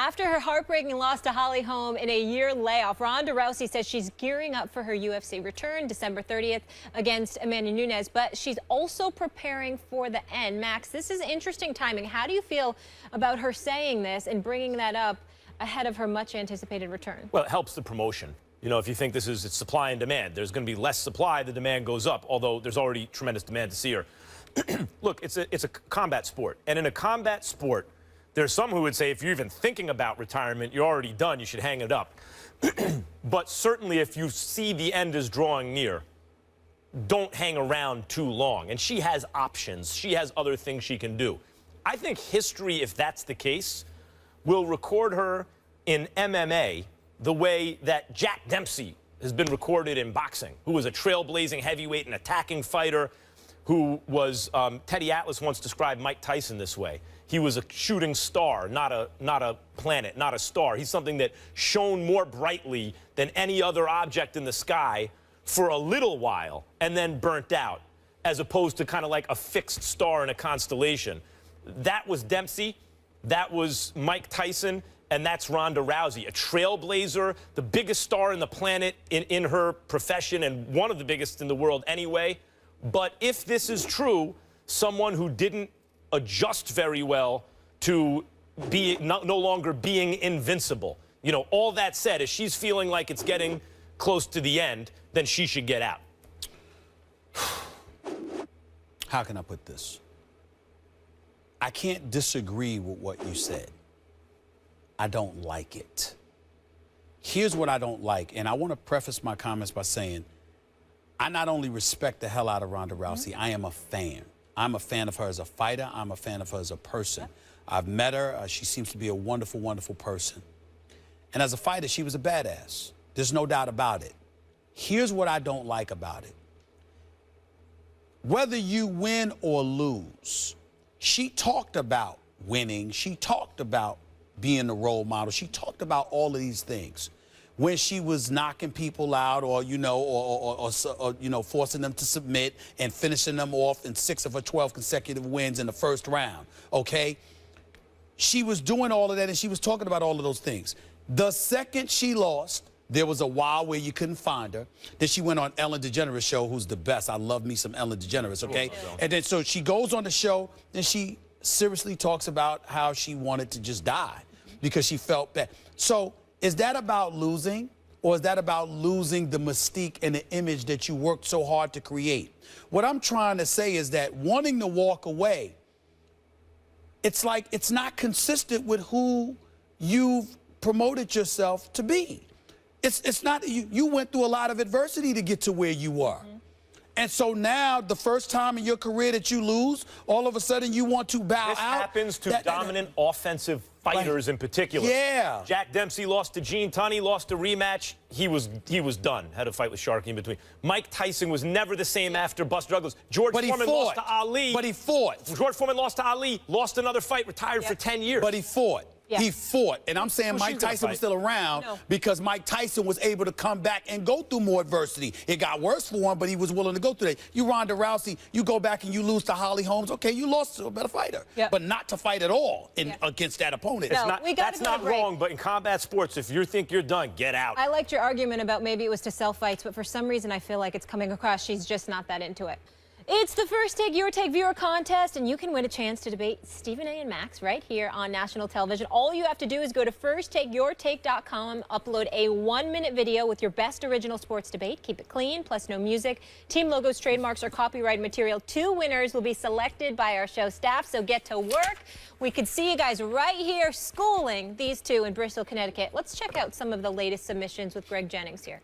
After her heartbreaking loss to Holly Holm in a year layoff, Ronda Rousey says she's gearing up for her UFC return December 30th against Amanda Nunes, but she's also preparing for the end. Max, this is interesting timing. How do you feel about her saying this and bringing that up ahead of her much anticipated return? Well, it helps the promotion. You know, if you think it's supply and demand, there's going to be less supply, the demand goes up, although there's already tremendous demand to see her. Look, it's a combat sport, and in a combat sport, there's some who would say if you're even thinking about retirement, you're already done, you should hang it up. But certainly if you see the end is drawing near, don't hang around too long. And she has options. She has other things she can do. I think history, if that's the case, will record her in MMA the way that Jack Dempsey has been recorded in boxing, who was a trailblazing heavyweight and attacking fighter, who was, Teddy Atlas once described Mike Tyson this way. He was a shooting star, not a planet, not a star. He's something that shone more brightly than any other object in the sky for a little while and then burnt out, as opposed to kind of like a fixed star in a constellation. That was Dempsey, that was Mike Tyson, and that's Ronda Rousey, a trailblazer, the biggest star in the planet in her profession and one of the biggest in the world anyway. But if this is true, someone who didn't adjust very well to be no longer being invincible. You know, all that said, if she's feeling like it's getting close to the end, then she should get out. How can I put this? I can't disagree with what you said. I don't like it. Here's what I don't like, and I want to preface my comments by saying I not only respect the hell out of Ronda Rousey, I am a fan. I'm a fan of her as a fighter. I'm a fan of her as a person. I've met her. She seems to be a wonderful, wonderful person. And as a fighter, she was a badass. There's no doubt about it. Here's what I don't like about it. Whether you win or lose, she talked about winning. She talked about being the role model. She talked about all of these things. When she was knocking people out or, you know, or you know, forcing them to submit and finishing them off in 6 of her 12 consecutive wins in the first round, okay? She was doing all of that, and she was talking about all of those things. The second she lost, there was a while where you couldn't find her. Then she went on Ellen DeGeneres' show, who's the best. I love me some Ellen DeGeneres, okay? And then so she goes on the show, and she seriously talks about how she wanted to just die because she felt bad. So is that about losing, or is that about losing the mystique and the image that you worked so hard to create? What I'm trying to say is that wanting to walk away, it's like it's not consistent with who you've promoted yourself to be. It's not, you went through a lot of adversity to get to where you were. And so now, the first time in your career that you lose, all of a sudden you want to bow out. This happens to dominant offensive fighters in particular. Yeah. Jack Dempsey lost to Gene Tunney, lost a rematch. He was done. Had a fight with Sharkey in between. Mike Tyson was never the same after Buster Douglas. George Foreman lost to Ali. But he fought. George Foreman lost to Ali, lost another fight, retired for 10 years. But he fought. Yeah. He fought. And I'm saying Mike Tyson was still around because Mike Tyson was able to come back and go through more adversity. It got worse for him, but he was willing to go through that. You Ronda Rousey, you go back and you lose to Holly Holm. Okay, you lost to a better fighter. But not to fight at all against that opponent. No, that's not wrong, but in combat sports, if you think you're done, get out. I liked your argument about maybe it was to sell fights, but for some reason I feel like it's coming across she's just not that into it. It's the First Take Your Take viewer contest, and you can win a chance to debate Stephen A. and Max right here on national television. All you have to do is go to firsttakeyourtake.com, upload a 1-minute video with your best original sports debate. Keep it clean, plus no music, team logos, trademarks, or copyright material. 2 winners will be selected by our show staff, so get to work. We could see you guys right here schooling these 2 in Bristol, Connecticut. Let's check out some of the latest submissions with Greg Jennings here.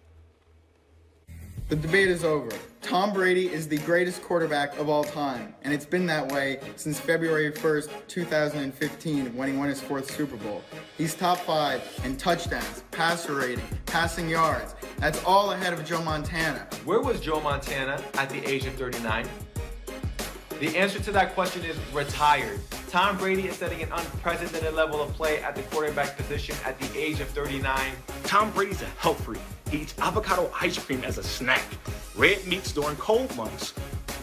The debate is over. Tom Brady is the greatest quarterback of all time, and it's been that way since February 1st, 2015, when he won his 4th Super Bowl. He's top 5 in touchdowns, passer rating, passing yards. That's all ahead of Joe Montana. Where was Joe Montana at the age of 39? The answer to that question is retired. Tom Brady is setting an unprecedented level of play at the quarterback position at the age of 39. Tom Brady's a health freak. He eats avocado ice cream as a snack, red meats during cold months,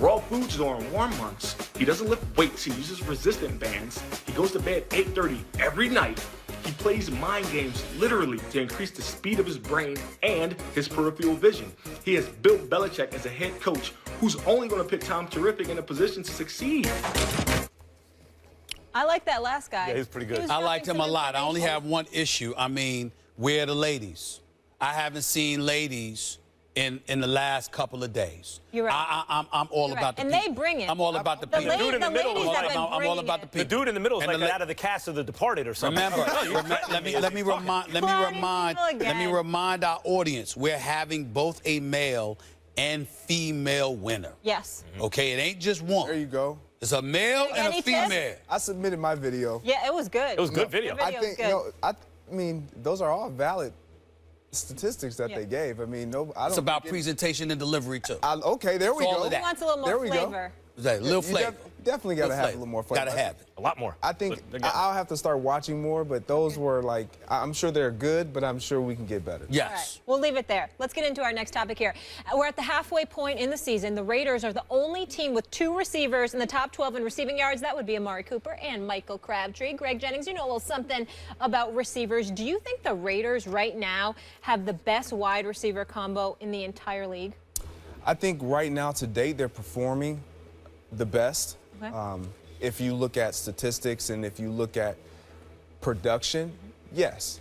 raw foods during warm months. He doesn't lift weights, he uses resistant bands. He goes to bed 8:30 every night. He plays mind games literally to increase the speed of his brain and his peripheral vision. He has built Belichick as a head coach who's only going to put Tom Terrific in a position to succeed. I like that last guy. Yeah, he's pretty good. I liked him a lot. I only have one issue. I mean, where are the ladies? I haven't seen ladies in the last couple of days. You're right. I'm all You're about right. the And people. they bring it. I'm all about the The people. ladies, dude in the middle ladies was have like- been I'm all bringing about the it. people. The dude in the middle is And like the out of the cast of The Departed or something. Remember, let me Again. remind our audience, we're having both a male and female winner. Yes. Okay, it ain't just one. There you go. It's a male and Any a tips? female. I submitted my video. Yeah, it was good. It was good video. Your I video think, was good. I mean, those are all valid statistics that Yeah. they gave. I mean, no, I don't. It's about think presentation and delivery, too. okay, there we It's all go. of that. He wants a little more There we go. flavor. A little You flavor. definitely got to Little have a flavor. little more flavor. Gotta have it. A lot more. I think But again, I'll have to start watching more, but those were like, I'm sure they're good, but I'm sure we can get better. Yes. All right, we'll leave it there. Let's get into our next topic here. We're at the halfway point in the season. The Raiders are the only team with 2 receivers in the top 12 in receiving yards. That would be Amari Cooper and Michael Crabtree. Greg Jennings, you know a little something about receivers. Do you think the Raiders right now have the best wide receiver combo in the entire league? I think right now to date they're performing the best. Okay. If you look at statistics and if you look at production, yes.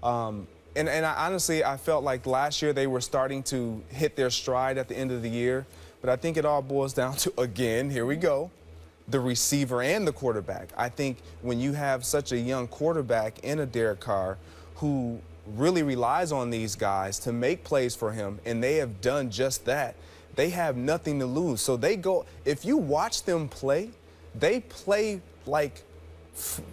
And I honestly, I felt like last year they were starting to hit their stride at the end of the year. But I think it all boils down to, again, here we go, the receiver and the quarterback. I think when you have such a young quarterback in a Derek Carr who really relies on these guys to make plays for him, and they have done just that, they have nothing to lose. So they go, if you watch them play, they play like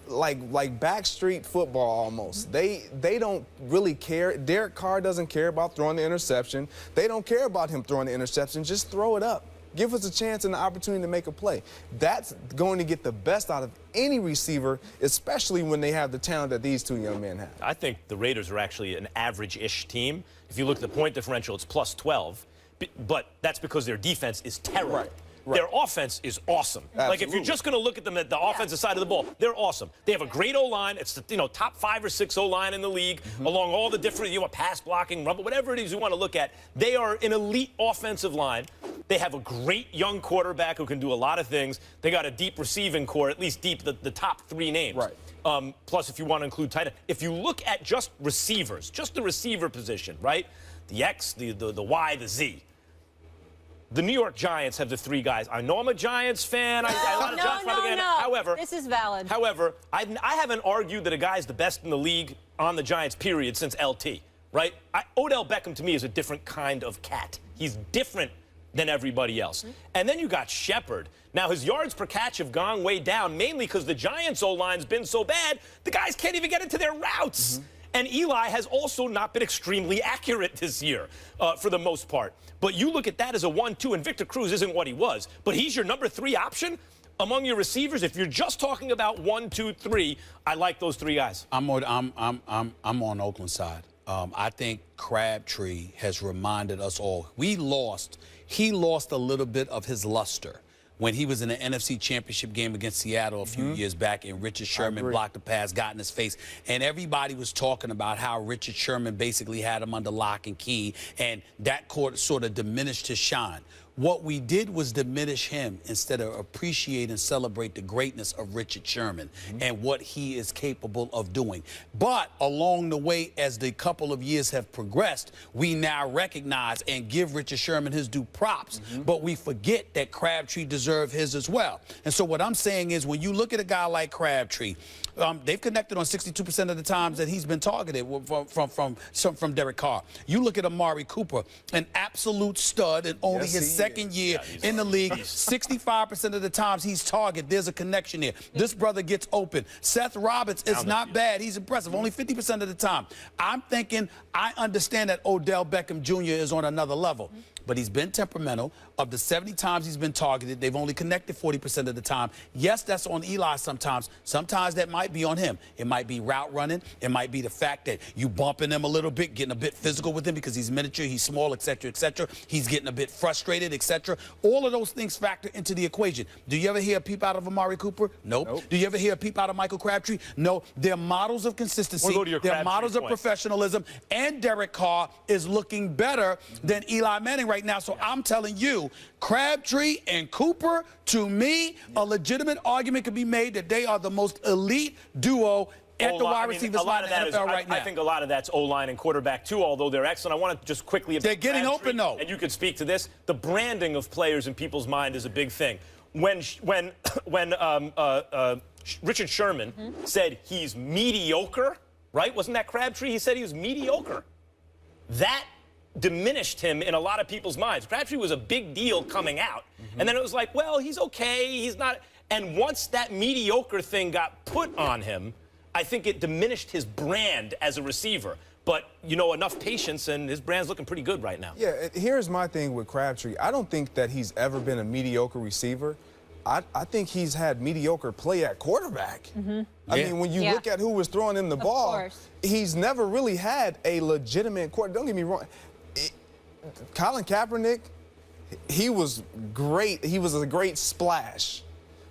backstreet football almost. They don't really care. Derek Carr doesn't care about throwing the interception. They don't care about him throwing the interception. Just throw it up. Give us a chance and an opportunity to make a play. That's going to get the best out of any receiver, especially when they have the talent that these two young men have. I think the Raiders are actually an average-ish team. If you look at the point differential, it's plus 12. But that's because their defense is terrible. Right. Their offense is awesome. Like if you're just going to look at them at the offensive side of the ball, they're awesome. They have a great O-line. It's the top 5 or 6 O-line in the league, along all the different pass blocking, rumble, whatever it is you want to look at. They are an elite offensive line. They have a great young quarterback who can do a lot of things. They got a deep receiving core, at least deep, the top 3 names. Right. Plus, if you want to include tight end, if you look at just receivers, just the receiver position, right? The X, the Y, the Z. The New York Giants have the 3 guys. I know I'm a Giants fan. A lot of Giants propaganda. No. However, This is valid. However, I haven't argued that a guy's the best in the league on the Giants, period, since LT, right? Odell Beckham, to me, is a different kind of cat. He's different than everybody else. And then you got Shepard. Now, his yards per catch have gone way down, mainly because the Giants' O-line's been so bad, the guys can't even get into their routes. And Eli has also not been extremely accurate this year, for the most part. But you look at that as a 1-2, and Victor Cruz isn't what he was. But he's your number 3 option among your receivers. If you're just talking about 1, 2, 3, I like those 3 guys. I'm on Oakland's side. I think Crabtree has reminded us all. He lost a little bit of his luster when he was in the NFC Championship game against Seattle a few years back, and Richard Sherman blocked the pass, got in his face, and everybody was talking about how Richard Sherman basically had him under lock and key, and that sort of diminished his shine. What we did was diminish him instead of appreciate and celebrate the greatness of Richard Sherman and what he is capable of doing. But along the way, as the couple of years have progressed, we now recognize and give Richard Sherman his due props. But we forget that Crabtree deserves his as well. And so what I'm saying is, when you look at a guy like Crabtree, they've connected on 62% of the times that he's been targeted from Derek Carr. You look at Amari Cooper, an absolute stud, and only his second year in the league. 65% of the times he's targeted. There's a connection there. This brother gets open. Seth Roberts is not bad. He's impressive. Only 50% of the time. I'm thinking, I understand that Odell Beckham Jr. is on another level. But he's been temperamental. Of the 70 times he's been targeted, they've only connected 40% of the time. Yes, that's on Eli sometimes. Sometimes that might be on him. It might be route running. It might be the fact that you bumping him a little bit, getting a bit physical with him because he's miniature, he's small, et cetera, et cetera. He's getting a bit frustrated etc. All of those things factor into the equation. Do you ever hear a peep out of Amari Cooper? Nope. Do you ever hear a peep out of Michael Crabtree? No. They're models of consistency. We'll go to your They're Crabtree models of point. professionalism. And Derek Carr is looking better than Eli Manning right now. So I'm telling you, Crabtree and Cooper, to me, a legitimate argument could be made that they are the most elite duo at the wide receivers line in the NFL right now. I think a lot of that's O-line and quarterback, too, although they're excellent. I want to just quickly... They're getting Crabtree, open, though. And you could speak to this. The branding of players in people's mind is a big thing. When Richard Sherman said he's mediocre, right? Wasn't that Crabtree? He said he was mediocre. That diminished him in a lot of people's minds. Crabtree was a big deal coming out. And then it was like, well, he's okay. He's not... And once that mediocre thing got put on him, I think it diminished his brand as a receiver. But, you know, enough patience, and his brand's looking pretty good right now. Yeah, here's my thing with Crabtree. I don't think that he's ever been a mediocre receiver. I think he's had mediocre play at quarterback. I mean, when you look at who was throwing him the ball, he's never really had a legitimate quarterback. Don't get me wrong. Colin Kaepernick, he was great. He was a great splash.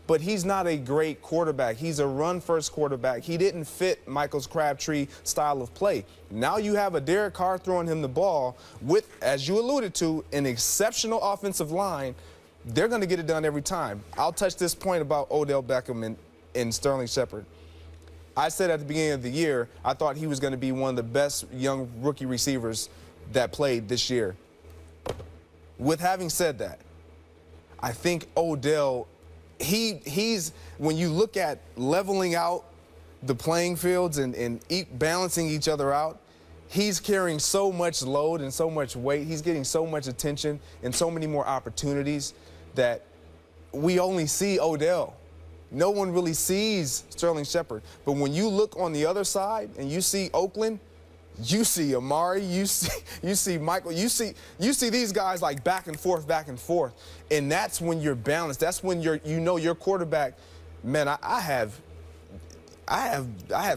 But he's not a great quarterback. He's a run-first quarterback. He didn't fit Michael's Crabtree style of play. Now you have a Derek Carr throwing him the ball with, as you alluded to, an exceptional offensive line. They're going to get it done every time. I'll touch this point about Odell Beckham and Sterling Shepard. I said at the beginning of the year, I thought he was going to be one of the best young rookie receivers that played this year. With having said that, I think Odell, he's when you look at leveling out the playing fields and balancing each other out, he's carrying so much load and so much weight. He's getting so much attention and so many more opportunities that we only see Odell. No one really sees Sterling Shepard. But when you look on the other side and you see Oakland, you see Amari, you see Michael, you see these guys like back and forth, and that's when you're balanced. That's when you know your quarterback. Man, I have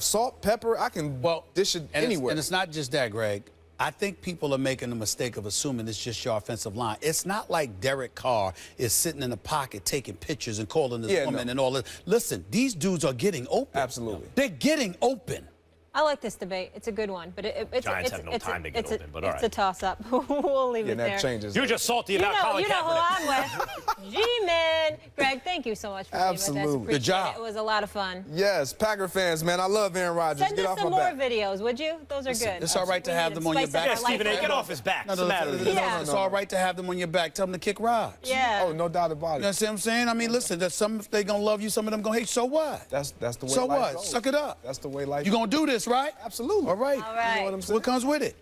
salt, pepper. I can dish it anywhere. And it's not just that, Greg. I think people are making the mistake of assuming it's just your offensive line. It's not like Derek Carr is sitting in the pocket taking pictures and calling this woman and all that. Listen, these dudes are getting open. Absolutely. They're getting open. I like this debate. It's a good one, but Giants have no time to get open, but all right. It's a toss-up. We'll leave it there. That changes. You're just salty about Colin Kaepernick. You know who I'm with. G-Man. Greg, thank you so much for being with us. Absolutely. Good job. It was a lot of fun. Yes, Packer fans, man, I love Aaron Rodgers. Send Get us off some my more back. videos, would you? Those are good. It's all right to have them on your back. Yeah, Stephen A, get off his back. What's the matter with you? Yeah. It's all right to have them on your back. Tell them to kick rocks. Yeah. Oh, no doubt about it. You know what I'm saying? I mean, listen, there's some if they gonna love you, some of them gonna hate you. So what? That's the way So life what? goes. Suck it up. That's the way life You gonna do this, right? Absolutely. All right. All right. You know what I'm saying? What comes with it?